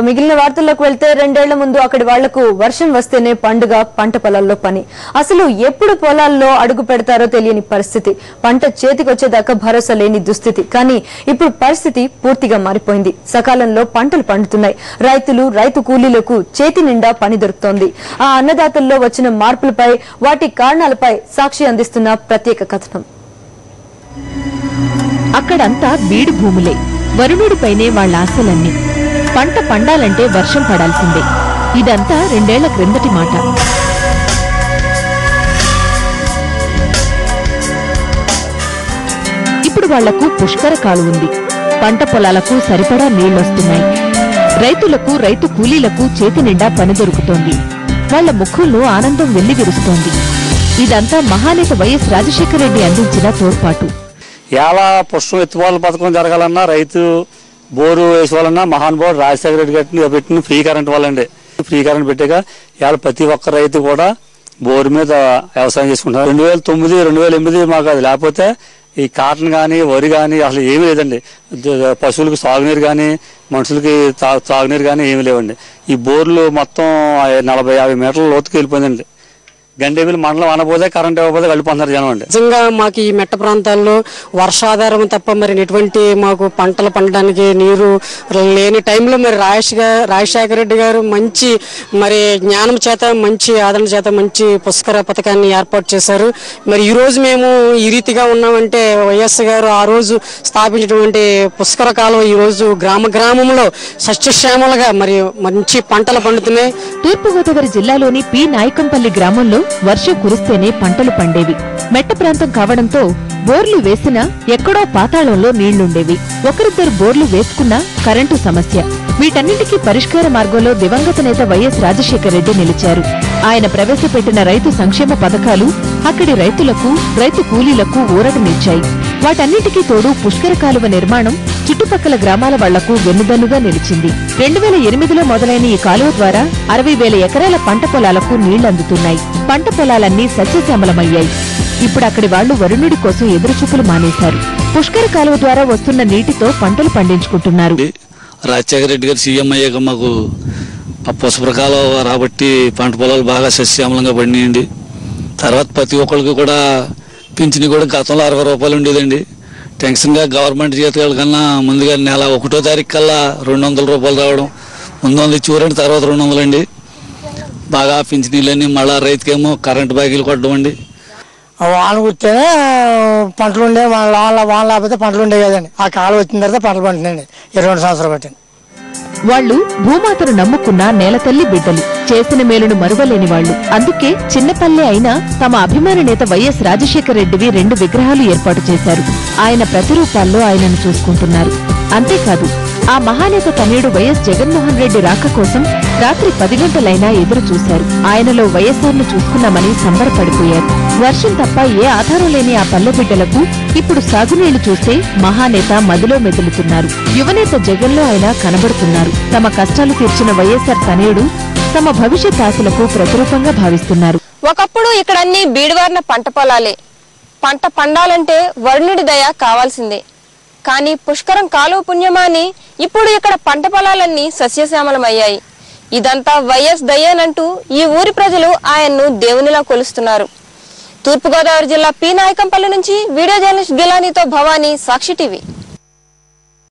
మిగిలిన వార్తల్లోకి వెళ్తే 2 ఏళ్ల ముందు అక్కడి వాళ్లకు వర్షం వస్తేనే పండుగ, పంట పొలాల్లో పని. అసలు ఎప్పుడు పొలాల్లో అడుగు పెడతారో తెలియని పరిస్థితి, పంట చేతికొచ్చేదాకా భరోసా లేని దుస్థితి. కానీ ఇప్పుడు పరిస్థితి పూర్తిగా మారిపోయింది. సకాలంలో పంటలు పండుతున్నాయి. రైతు కూలీలకు చేతి నిండా పని దొరుకుతోంది. ఆ అన్నదాతల్లో వచ్చిన మార్పులపై, వాటి కారణాలపై సాక్షి అందిస్తున్న ప్రత్యేక కథనం. అక్కడంతా బీడు భూములే, వరుణుడిపైనే వాళ్ల ఆశలన్నీ. పంట పండాలంటే వర్షం పడాల్సిందే. ఇదంతా 2 ఏళ్ల క్రిందటి మాట. ఇప్పుడు వాళ్లకు పుష్కర కాలువ ఉంది. పంట పొలాలకు సరిపడా నీళ్లొస్తున్నాయి. రైతులకు, రైతు కూలీలకు చేతి నిండా పని దొరుకుతోంది. వాళ్ల ముఖంలో ఆనందం వెల్లివిరుస్తోంది. ఇదంతా మహానేత వైఎస్ రాజశేఖర రెడ్డి అందించిన తోడ్పాటు. ఎలా పుష్పం ఎత్తుకోవాల పథకం జరగాలన్నా, రైతు బోరు వేసుకోవాలన్నా మహానుభావుడు రాజశేఖర రెడ్డి గారిని పెట్టిన ఫ్రీ కరెంట్ వాళ్ళండి. ఫ్రీ కరెంట్ పెట్టాక ఇవాళ ప్రతి ఒక్క రైతు కూడా బోరు మీద వ్యవసాయం చేసుకుంటారు. 2009, 2008 మాకు అది లేకపోతే ఈ కాటన్ కానీ, వరి కానీ అసలు ఏమీ లేదండి. పశువులకు సాగునీరు కానీ, మనుషులకి తాగునీరు కానీ ఏమీ లేవండి. ఈ బోర్లు మొత్తం 40-50 మీటర్ల లోతుకి వెళ్ళిపోయిందండి. గండేపల్లి మండలం అనబోదే కరెంట్ ఇవ్వబోదే వెళ్ళిపోతున్నారు జనం అండి. నిజంగా మాకు ఈ మెట్ట ప్రాంతాల్లో వర్షాధారం తప్ప మరి ఎటువంటి మాకు పంటలు పండడానికి నీరు లేని టైంలో మరి రాజశేఖర రెడ్డి గారు మంచి మరి జ్ఞానం చేత, మంచి ఆదరణ చేత మంచి పుష్కర పథకాన్ని ఏర్పాటు చేశారు. మరి ఈ రోజు మేము ఈ రీతిగా ఉన్నామంటే వైఎస్ గారు ఆ రోజు స్థాపించినటువంటి పుష్కర కాలం ఈ రోజు గ్రామంలో సస్యశ్యామలుగా మరి మంచి పంటలు పండుతున్నాయి. తూర్పుగోదావరి జిల్లాలోని పి నాయకంపల్లి గ్రామంలో వర్షం కురిస్తేనే పంటలు పండేవి. మెట్ట ప్రాంతం కావడంతో బోర్లు వేసినా ఎక్కడో పాతాళంలో నీళ్లుండేవి. ఒకరిద్దరు బోర్లు వేసుకున్నా కరెంటు సమస్య. వీటన్నింటికీ పరిష్కార మార్గంలో దివంగత నేత వైఎస్ రాజశేఖర రెడ్డి నిలిచారు. ఆయన ప్రవేశపెట్టిన రైతు సంక్షేమ పథకాలు అక్కడి రైతులకు, రైతు కూలీలకు ఊరటనిచ్చాయి. వాటన్నింటికీ తోడు పుష్కర కాలువ నిర్మాణం చుట్టుపక్కల గ్రామాల వాళ్లకు వెన్నుదన్నుగా నిలిచింది. 2008లో మొదలైన ఈ కాలువ ద్వారా 60,000 ఎకరాల పంట పొలాలకు నీళ్లందుతున్నాయి. పంట పొలాలన్నీ సస్యశ్యామలమయ్యాయి. ఇప్పుడు అక్కడి వాళ్లు వరుణుడి కోసం ఎదురుచూపులు మానేశారు. పుష్కర కాలువ ద్వారా వస్తున్న నీటితో పంటలు పండించుకుంటున్నారు. రాజశేఖర రెడ్డి గారు సీఎం అయ్యాక మాకు ఆ పుష్కర కాలువ రాబట్టి పంట పొలాలు బాగా సస్యశ్యామలంగా పండియండి. తర్వాత ప్రతి ఒక్కరికి కూడా పింఛని కూడా గతంలో 60 రూపాయలు ఉండేదండి. టెన్షన్గా గవర్నమెంట్ జీతాల కన్నా ముందుగా నెల 1వ తారీఖు కల్లా 200 రూపాయలు రావడం, ముందు 100 ఇచ్చివారండి, తర్వాత 200 అండి. బాగా పింఛనీళ్ళని మళ్ళా రైతుకేమో కరెంటు బాకీలు కొట్టడం అండి. వాన కుడితేనే పంటలు ఉండే, వాన లేకపోతే పంటలు ఉండే కదండి. ఆ కాలం వచ్చిన తర్వాత పంటలు పండుతున్నాయండి. 22 సంవత్సరాలు పట్టింది. వాళ్లు భూమాతను నమ్ముకున్న నేలతల్లి బిడ్డలు, చేసిన మేలును మరువలేని వాళ్లు. అందుకే చిన్నపల్లె అయినా తమ అభిమాన నేత వైఎస్ రాజశేఖర రెడ్డివి 2 విగ్రహాలు ఏర్పాటు చేశారు. ఆయన ప్రతిరూపాల్లో ఆయనను చూసుకుంటున్నారు. అంతేకాదు, ఆ మహానేత తనయుడు వైఎస్ జగన్మోహన్ రెడ్డి రాక కోసం రాత్రి 10 గంటలైనా ఎదురు చూశారు. ఆయనలో వైఎస్ఆర్ను చూసుకున్నామని సంబరపడిపోయారు. వర్షం తప్ప ఏ ఆధారం లేని ఆ పల్లె బిడ్డలకు ఇప్పుడు సాగునీళ్లు చూస్తే మహానేత మదిలో మెదులుతున్నారు. యువనేత జగన్లో ఆయన కనబడుతున్నారు. తమ కష్టాలు తీర్చిన వైఎస్ఆర్ తనయుడు తమ భవిష్యత్ ఆశలకు ప్రతిరూపంగా భావిస్తున్నారు. ఒకప్పుడు ఇక్కడన్నీ బీడువారిన పంట పొలాలే. పంట పండాలంటే వరుణుడి దయ కావాల్సిందే. కానీ పుష్కరం కాలువ పుణ్యమాని ఇప్పుడు ఇక్కడ పంట పొలాలన్నీ సస్యశ్యామలమయ్యాయి. ఇదంతా వైఎస్ దయ్యేనంటూ ఈ ఊరి ప్రజలు ఆయన్ను దేవునిలా కొలుస్తున్నారు. తూర్పుగోదావరి జిల్లా పి నాయకంపల్లి నుంచి వీడియో జర్నలిస్ట్ గిలానీతో భవానీ, సాక్షి టీవీ.